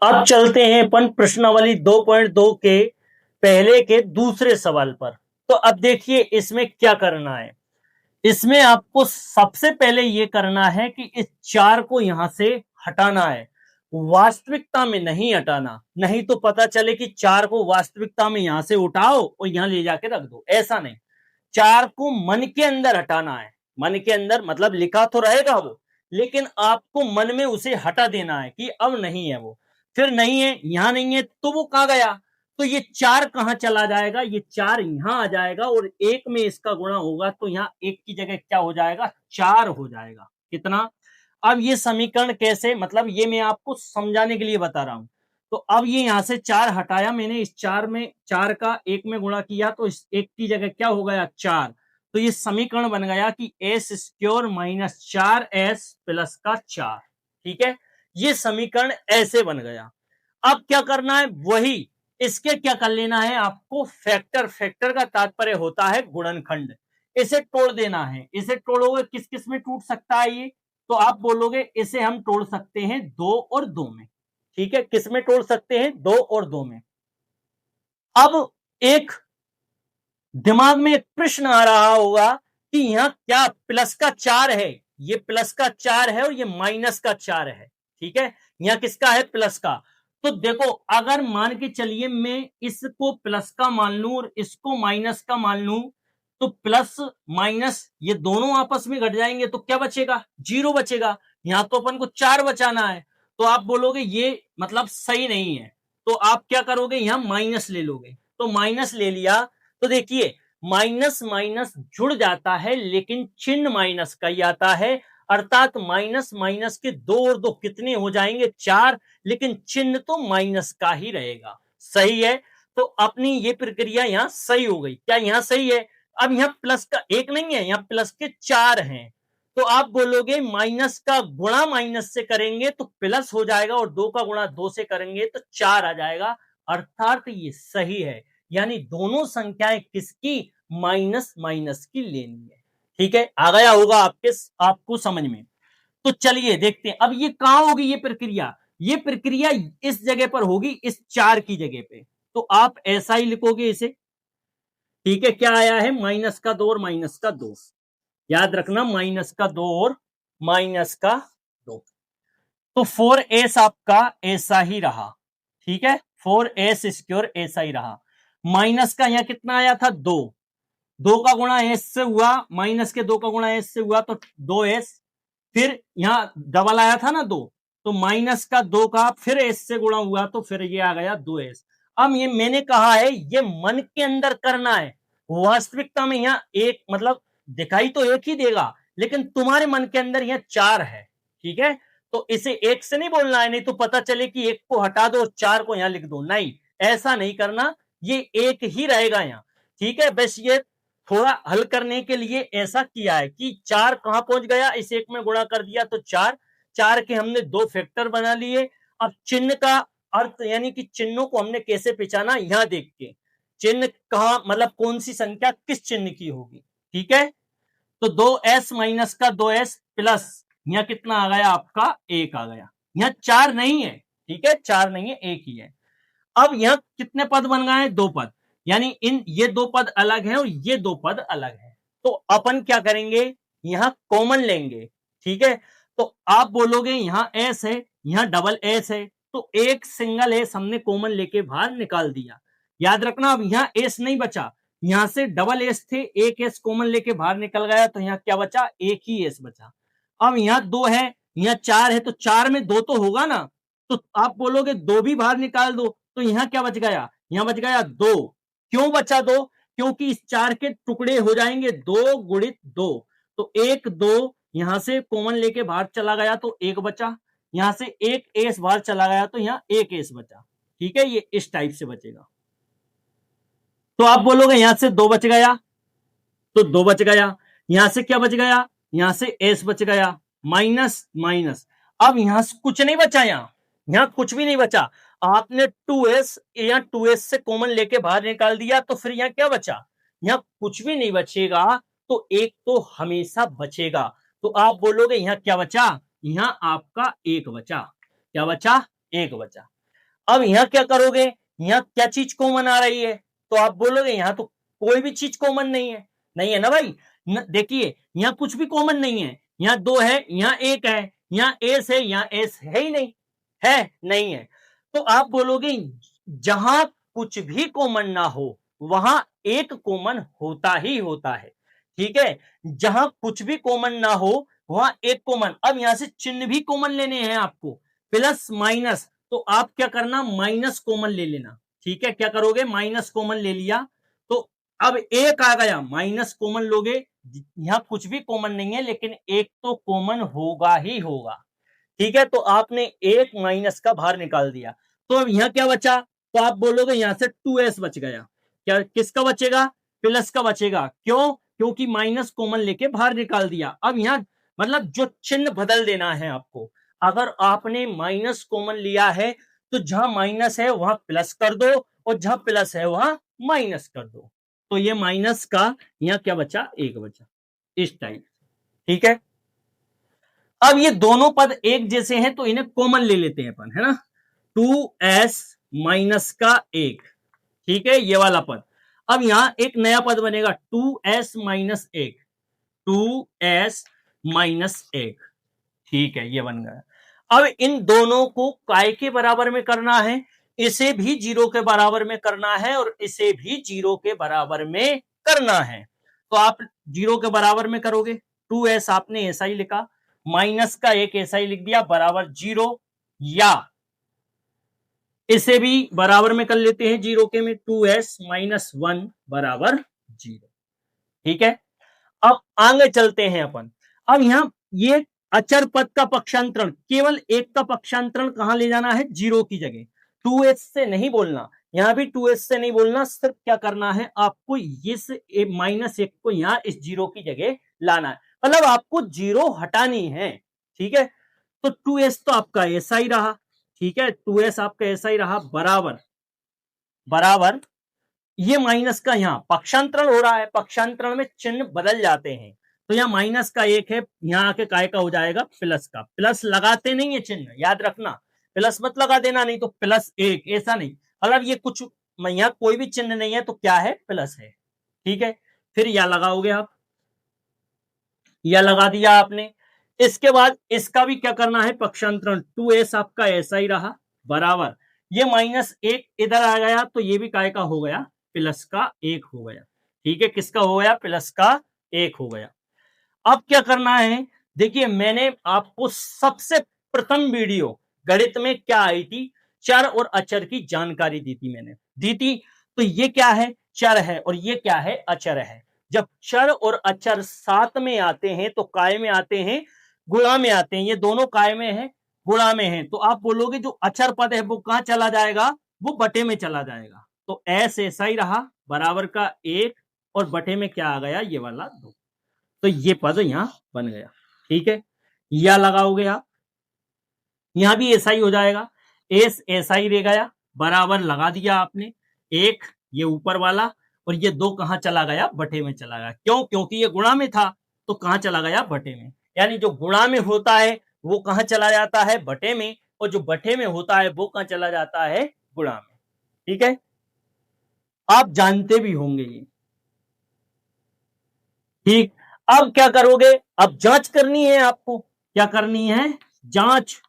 अब चलते हैं अपन प्रश्नावली 2.2 के पहले के दूसरे सवाल पर। तो अब देखिए इसमें क्या करना है। इसमें आपको सबसे पहले यह करना है कि इस 4 को यहां से हटाना है, वास्तविकता में नहीं हटाना, नहीं तो पता चले कि 4 को वास्तविकता में यहां से उठाओ और यहां ले जाके रख दो, ऐसा नहीं। 4 को मन के अंदर हटाना है। मन के अंदर मतलब लिखा तो रहेगा वो, लेकिन आपको मन में उसे हटा देना है कि अब नहीं है वो। फिर नहीं है, यहां नहीं है, तो वो कहां गया? तो ये 4 कहां चला जाएगा? ये 4 यहां आ जाएगा और 1 में इसका गुणा होगा तो यहां 1 की जगह क्या हो जाएगा? 4 हो जाएगा। कितना? अब ये समीकरण कैसे, मतलब ये मैं आपको समझाने के लिए बता रहा हूं। तो अब ये यहां से 4 हटाया मैंने, इस 4 में 4 का 1 में गुणा किया तो इस 1 की जगह क्या हो गया? 4। तो ये समीकरण बन गया कि S square minus 4s plus का 4। ठीक है, ये समीकरण ऐसे बन गया। अब क्या करना है? वही इसके क्या कर लेना है आपको? फैक्टर। फैक्टर का तात्पर्य होता है गुणनखंड। इसे तोड़ देना है। इसे तोड़ोगे किस किस में टूट सकता है ये? तो आप बोलोगे इसे हम तोड़ सकते हैं 2 और 2 में। ठीक है, किस में तोड़ सकते हैं? 2 और 2 में। अब एक दिमाग में एक प्रश्न आ रहा होगा कि यहां क्या प्लस का 4 है? ये प्लस का 4 है और ये माइनस का 4 है। ठीक है, यहां किसका है? प्लस का। तो देखो, अगर मान के चलिए मैं इसको प्लस का मान लूं और इसको माइनस का मान लूं, तो प्लस माइनस ये दोनों आपस में घट जाएंगे तो क्या बचेगा? 0 बचेगा। यहां तो अपन को 4 बचाना है। तो आप बोलोगे ये मतलब सही नहीं है, तो आप क्या करोगे? यहां माइनस ले लोगे। तो माइनस ले लिया तो देखिए, माइनस माइनस जुड़ जाता है लेकिन चिन्ह माइनस का ही आता है। अर्थात माइनस माइनस के 2 और 2 कितने हो जाएंगे? 4, लेकिन चिन्ह तो माइनस का ही रहेगा। सही है। तो अपनी ये प्रक्रिया यहां सही हो गई। क्या यहां सही है? अब यहां प्लस का 1 नहीं है, यहां प्लस के 4 हैं। तो आप बोलोगे माइनस का गुणा माइनस से करेंगे तो प्लस हो जाएगा और 2 का गुणा 2 से करेंगे तो 4 आ जाएगा। अर्थात ये सही है। यानी दोनों संख्याएं किसकी? माइनस माइनस की लेनी है। ठीक है, आ गया होगा आपको समझ में। तो चलिए देखते हैं अब ये कहां होगी ये प्रक्रिया। ये प्रक्रिया इस जगह पर होगी, इस 4 की जगह पे। तो आप ऐसा ही लिखोगे इसे। ठीक है, क्या आया है? माइनस का 2 और माइनस का 2। याद रखना, माइनस का 2 और माइनस का 2। तो 4s आपका ऐसा ही रहा। ठीक है, 4s स्क्योर ऐसा ही रहा। माइनस का यहां कितना आया था? 2। 2 का गुणा एस से हुआ, माइनस के 2 का गुणा एस से हुआ तो 2s। फिर यहां डबल आया था ना 2, तो माइनस का 2 का फिर एस से गुणा हुआ तो फिर ये आ गया 2s। अब ये मैंने कहा है ये मन के अंदर करना है। वास्तविकता में यहां एक मतलब दिखाई तो एक ही देगा, लेकिन तुम्हारे मन के अंदर यहां 4 है। ठीक है, तो इसे एक से नहीं बोलना है, नहीं तो पता चले कि एक को हटा दो 4 को यहां लिख दो। नहीं, ऐसा नहीं करना, ये एक ही रहेगा यहां। ठीक है, बस ये थोड़ा हल करने के लिए ऐसा किया है कि 4 कहां पहुंच गया? इस एक में गुणा कर दिया तो 4। 4 के हमने 2 फैक्टर बना लिए। अब चिन्ह का अर्थ यानी कि चिन्हों को हमने कैसे पहचाना? यहां देख के चिन्ह कहां मतलब कौन सी संख्या किस चिन्ह की होगी। ठीक है, तो 2s माइनस का 2s प्लस यहां कितना आ गया आपका? 1 आ गया। यहां 4 नहीं है। ठीक है, 4 नहीं है, 1 ही है। अब यहां कितने पद बन गए हैं? 2 पद। यानी इन ये 2 पद अलग हैं और ये 2 पद अलग हैं। तो अपन क्या करेंगे? यहां कॉमन लेंगे। ठीक है, तो आप बोलोगे यहां एस है, यहां डबल एस है, तो एक सिंगल एस हमने कॉमन लेके बाहर निकाल दिया। याद रखना, अब यहां एस नहीं बचा। यहां से डबल एस थे, एक एस कॉमन लेके बाहर निकल गया तो यहां क्या बचा? एक ही एस बचा। अब यहां 2 है, यहां 4 है, तो 4 में 2 तो होगा ना। तो आप बोलोगे 2 भी बाहर निकाल दो, तो यहां क्या बच गया? यहां बच गया 2। क्यों बचा 2? क्योंकि इस 4 के टुकड़े हो जाएंगे 2 गुणित 2। तो 1 2 यहां से कॉमन लेके बाहर चला गया तो 1 बचा। यहां से एक एस बाहर चला गया तो यहां 1 एस बचा। ठीक है, ये इस टाइप से बचेगा। तो आप बोलोगे यहां से 2 बच गया, तो 2 बच गया। यहां से क्या बच गया? यहां से एस बच गया। Minus minus. अब यहां से कुछ नहीं बचा, यहां कुछ भी नहीं बचा। आपने 2s या 2s से कॉमन लेके बाहर निकाल दिया तो फिर यहां क्या बचा? यहां कुछ भी नहीं बचेगा। तो एक तो हमेशा बचेगा। तो आप बोलोगे यहां क्या बचा? यहां आपका 1 बचा। क्या बचा? 1 बचा। अब यहां क्या करोगे, यहां क्या चीज कॉमन आ रही है, तो आप बोलोगे यहां तो कोई भी चीज कॉमन नहीं है, नहीं है ना भाई। देखिए यहां कुछ भी कॉमन नहीं है, यहां दो है, यहां एक है, यहां एस है, यहां एस है ही नहीं, है नहीं है। तो आप बोलोगे जहां कुछ भी कॉमन ना हो वहां एक कॉमन होता ही होता है, ठीक है। जहां कुछ भी कॉमन ना हो वहां एक कॉमन। अब यहां से चिन्ह भी कॉमन लेने हैं आपको, प्लस माइनस, तो आप क्या करना, माइनस कॉमन ले लेना, ठीक है। क्या करोगे, माइनस कॉमन ले लिया, तो अब एक आ गया, माइनस कॉमन लोगे, यहां कुछ भी कॉमन नहीं है लेकिन एक तो कॉमन होगा ही होगा, ठीक है। तो आपने एक माइनस का बाहर निकाल दिया, तो अब यहां क्या बचा, तो आप बोलोगे यहां से 2s बच गया। क्या किसका बचेगा, प्लस का बचेगा, क्यों, क्योंकि माइनस कॉमन लेके बाहर निकाल दिया। अब यहां मतलब जो चिन्ह बदल देना है आपको, अगर आपने माइनस कॉमन लिया है तो जहां माइनस है वहां प्लस कर दो, और जहां प्लस है वहां माइनस कर दो, तो ये माइनस का यहां क्या बचा, एक बचा, इस टाइप, ठीक है। अब ये दोनों पद एक जैसे हैं तो इन्हें कॉमन ले लेते हैं अपन, है ना, 2s माइनस का एक, ठीक है, ये वाला पद। अब यहां एक नया पद बनेगा 2s माइनस एक, 2s माइनस एक, ठीक है, ये बन गया। अब इन दोनों को काय के बराबर में करना है, इसे भी जीरो के बराबर में करना है और इसे भी जीरो के बराबर में करना है। तो आप जीरो के बराबर में करोगे, 2s आपने ऐसा ही लिखा, माइनस का एक ऐसा ही लिख दिया, बराबर जीरो, या इसे भी बराबर में कर लेते हैं जीरो के में, 2s माइनस वन बराबर जीरो, ठीक है। अब आगे चलते हैं अपन। अब यहां ये अचर पद का पक्षांतरण, केवल एक का पक्षांतरण कहां ले जाना है, जीरो की जगह, 2s से नहीं बोलना, यहां भी 2s से नहीं बोलना, सिर्फ क्या करना है आपको, इस माइनस एक को यहां इस जीरो की जगह लाना है, मतलब आपको जीरो हटानी है, ठीक है। तो 2s तो आपका ऐसा ही रहा, ठीक है, 2s आपका ऐसा ही रहा, बराबर बराबर ये माइनस का यहां पक्षांतरण हो रहा है, पक्षांतरण में चिन्ह बदल जाते हैं, तो यहां माइनस का एक है, यहां आके काय का हो जाएगा, प्लस का, प्लस लगाते नहीं है चिन्ह, याद रखना, प्लस मत लगा देना, नहीं तो प्लस एक, ऐसा नहीं, मतलब ये कुछ यहां कोई भी चिन्ह नहीं है तो क्या है, प्लस है, ठीक है। फिर या लगाओगे आप, या लगा दिया आपने, इसके बाद इसका भी क्या करना है, पक्षांतरण, 2s आपका ऐसा ही रहा, बराबर ये माइनस एक इधर आ गया तो ये भी काय का हो गया, प्लस का एक हो गया, ठीक है, किसका हो गया, प्लस का एक हो गया। अब क्या करना है, देखिए मैंने आपको सबसे प्रथम वीडियो गणित में क्या आई थी, चर और अचर की जानकारी दी थी, मैंने दी थी। तो ये क्या है, चर है, और ये क्या है, अचर है। जब चर और अचर साथ में आते हैं तो काय में आते हैं, गुणा में आते हैं, ये दोनों काय में है, गुणा में है, तो आप बोलोगे जो अचर पद है वो कहां चला जाएगा, वो बटे में चला जाएगा, तो एस ऐसा ही रहा, बराबर का एक, और बटे में क्या आ गया, ये वाला दो, तो ये पद यहां बन गया, ठीक है। या लगाओगे आप, यहां भी ऐसा ही हो जाएगा, एस ऐसा ही रह गया, बराबर लगा दिया आपने एक, ये ऊपर वाला, और ये दो कहां चला गया, बटे में चला गया, क्यों, क्योंकि ये गुणा में था, तो कहां चला गया, बटे में, यानी जो गुणा में होता है वो कहां चला जाता है, बटे में, और जो बटे में होता है वो कहां चला जाता है, गुणा में, ठीक है। आप जानते भी होंगे ये, ठीक। अब क्या करोगे, अब जांच करनी है आपको, क्या करनी है, जांच,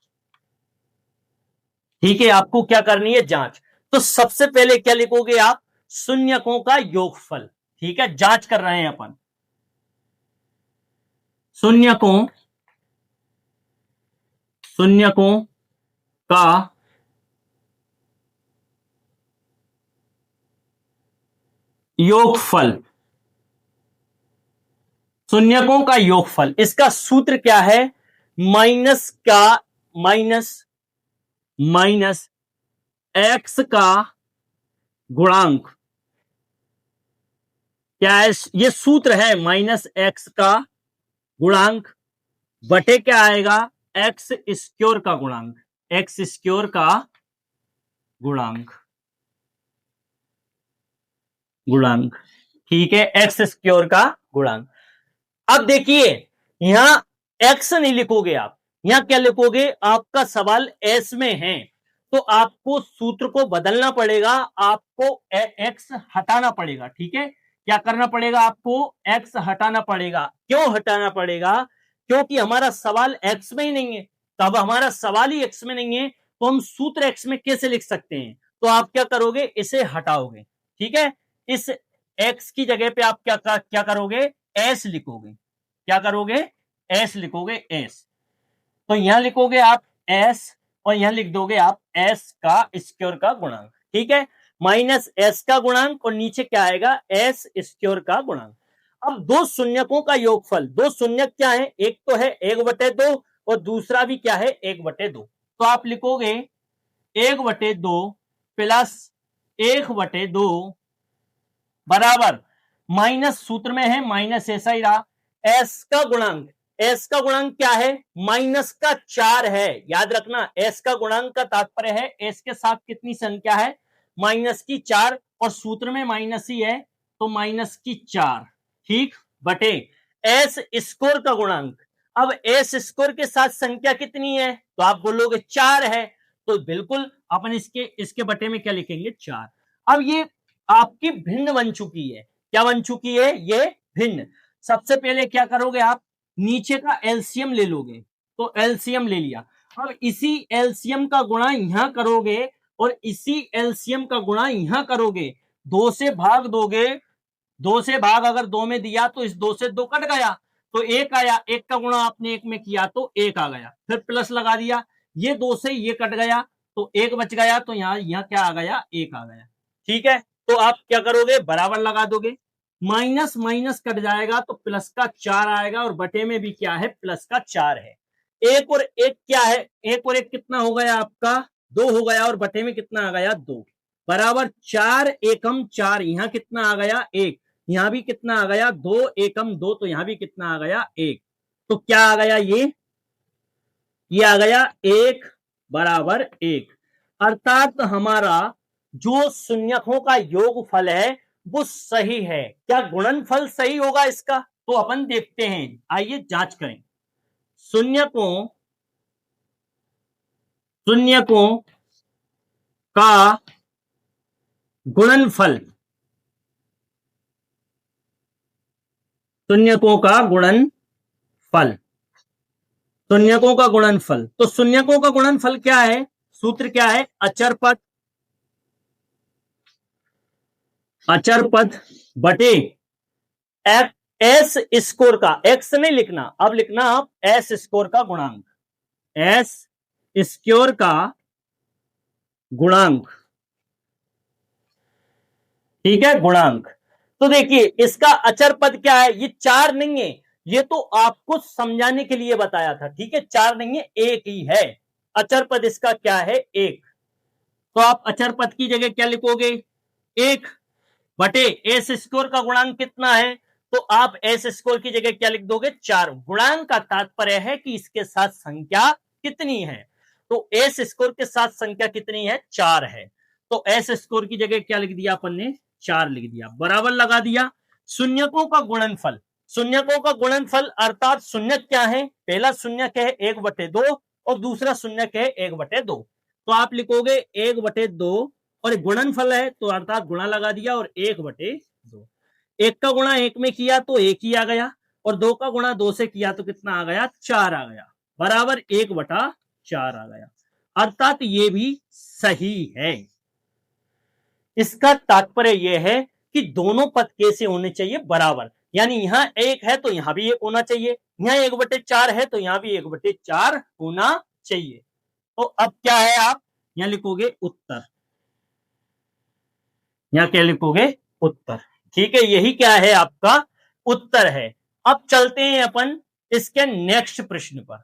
ठीक है, आपको क्या करनी है, जांच। तो सबसे पहले क्या लिखोगे आप, शून्यकों का योगफल, ठीक है, जांच कर रहे हैं अपन, शून्यकों शून्यकों का योगफल, शून्यकों का योगफल, इसका सूत्र क्या है, माइनस का माइनस माइनस एक्स का गुणांक, क्या है, ये सूत्र है, माइनस एक्स का गुणांक बटे क्या आएगा, एक्स स्क्योर का गुणांक, एक्स स्क्योर का गुणांक गुणांक ठीक है, एक्स स्क्योर का गुणांक। अब देखिए यहां एक्स नहीं लिखोगे आप, यहां क्या लिखोगे, आपका सवाल एस में है, तो आपको सूत्र को बदलना पड़ेगा, आपको x हटाना पड़ेगा। ठीक है, क्या करना पड़ेगा? आपको x हटाना पड़ेगा। क्यों हटाना पड़ेगा? क्योंकि हमारा सवाल x में ही नहीं है। तो अब हमारा सवाल ही x में नहीं है, तो हम सूत्र x में कैसे लिख सकते हैं? तो आप क्या करोगे? इसे हटाओगे। ठीक है, इस x की जगह पे आप क्या करोगे? s लिखोगे। क्या करोगे? s लिखोगे, s। तो यहां लिखोगे आप s और यहां लिख दोगे आप s का स्क्वायर का गुणांक। ठीक है, माइनस s का गुणांक और नीचे क्या आएगा? s स्क्वायर का गुणांक। अब दो शून्यकों का योगफल, दो शून्यक क्या है? एक तो है 1/2 और दूसरा भी क्या है? 1/2। तो आप लिखोगे 1/2 प्लस 1/2 बराबर माइनस, सूत्र में है माइनस, ऐसा ही रहा, एस का गुणांक। एस का गुणांक क्या है? माइनस का 4 है। याद रखना, एस का गुणांक का तात्पर्य है एस के साथ कितनी संख्या है? माइनस की 4, और सूत्र में माइनस ही है तो माइनस की 4। ठीक, बटे एस स्कोर का गुणांक। अब एस स्कोर के साथ संख्या कितनी है? तो आप बोलोगे 4 है, तो बिल्कुल अपन इसके बटे में क्या लिखेंगे? 4। अब ये आपकी भिन्न बन चुकी है। क्या बन चुकी है? ये भिन्न। सबसे पहले क्या करोगे? आप नीचे का एलसीएम ले लोगे। तो एलसीएम ले लिया। अब इसी एलसीएम का गुणा यहां करोगे और इसी एलसीएम का गुणा यहां करोगे। 2 से भाग दोगे, 2 से भाग अगर 2 में दिया तो इस 2 से 2 कट गया तो 1 आया। 1 का गुणा आपने 1 में किया तो 1 आ गया। फिर प्लस लगा दिया, ये 2 से ये कट गया तो 1 बच गया, तो यहां क्या आ गया? 1 आ गया। ठीक है, तो आप क्या करोगे? बराबर लगा दोगे। माइनस माइनस कट जाएगा तो प्लस का 4 आएगा, और बटे में भी क्या है? प्लस का 4 है। एक और एक क्या है? एक और एक कितना हो गया आपका? 2 हो गया, और बटे में कितना आ गया? 2 बराबर 4 एकम 4। यहां कितना आ गया? 1। यहां भी कितना आ गया? 2 एकम 2, तो यहां भी कितना आ गया? 1। तो क्या आ गया? ये आ गया 1 बराबर 1। अर्थात हमारा जो शून्यकों का योगफल है वो सही है। क्या गुणनफल सही होगा इसका? तो अपन देखते हैं, आइए जांच करें। शून्यकों शून्यकों का गुणनफल, शून्यकों का गुणनफल, शून्यकों का गुणनफल। तो शून्यकों का गुणनफल क्या है? सूत्र क्या है? अचर पद, अचर पद बटे एस स्कोर का, एक्स नहीं लिखना, अब लिखना आप एस स्कोर का गुणांक, एस स्कोर का गुणांक। ठीक है, गुणांक। तो देखिए इसका अचर पद क्या है? ये 4 नहीं है, ये तो आपको समझाने के लिए बताया था। ठीक है, 4 नहीं है, 1 ही है। अचर पद इसका क्या है? 1। तो आप अचर पद की जगह क्या लिखोगे? 1 बटे एस स्कोर का गुणांक कितना है? तो आप एस स्कोर की जगह क्या लिख दोगे? 4। गुणांक का तात्पर्य है कि इसके साथ संख्या कितनी है। तो एस स्कोर के साथ संख्या कितनी है? 4 है। तो एस स्कोर की जगह क्या लिख दिया अपन ने? 4 लिख दिया, बराबर लगा दिया। शून्यकों का गुणनफल, शून्यकों का गुणनफल अर्थात शून्यक क्या है? पहला शून्यक है 1/2 और दूसरा शून्यक है 1/2। तो आप लिखोगे 1/2 और गुणनफल है तो अर्थात गुणा लगा दिया और 1/2। 1 का गुणा 1 में किया तो 1 ही आ गया, और 2 का गुणा 2 से किया तो कितना आ गया? 4 आ गया, बराबर 1/4 आ गया। अर्थात ये भी सही है। इसका तात्पर्य यह है कि दोनों पद कैसे होने चाहिए? बराबर। यानी यहां 1 है तो यहां भी 1 होना चाहिए, यहां 1/4 है तो यहां भी 1/4 होना चाहिए। तो अब क्या है? आप यहां लिखोगे उत्तर, यहां क्या लिखोगे? उत्तर। ठीक है, यही क्या है? आपका उत्तर है। अब चलते हैं अपन इसके नेक्स्ट प्रश्न पर।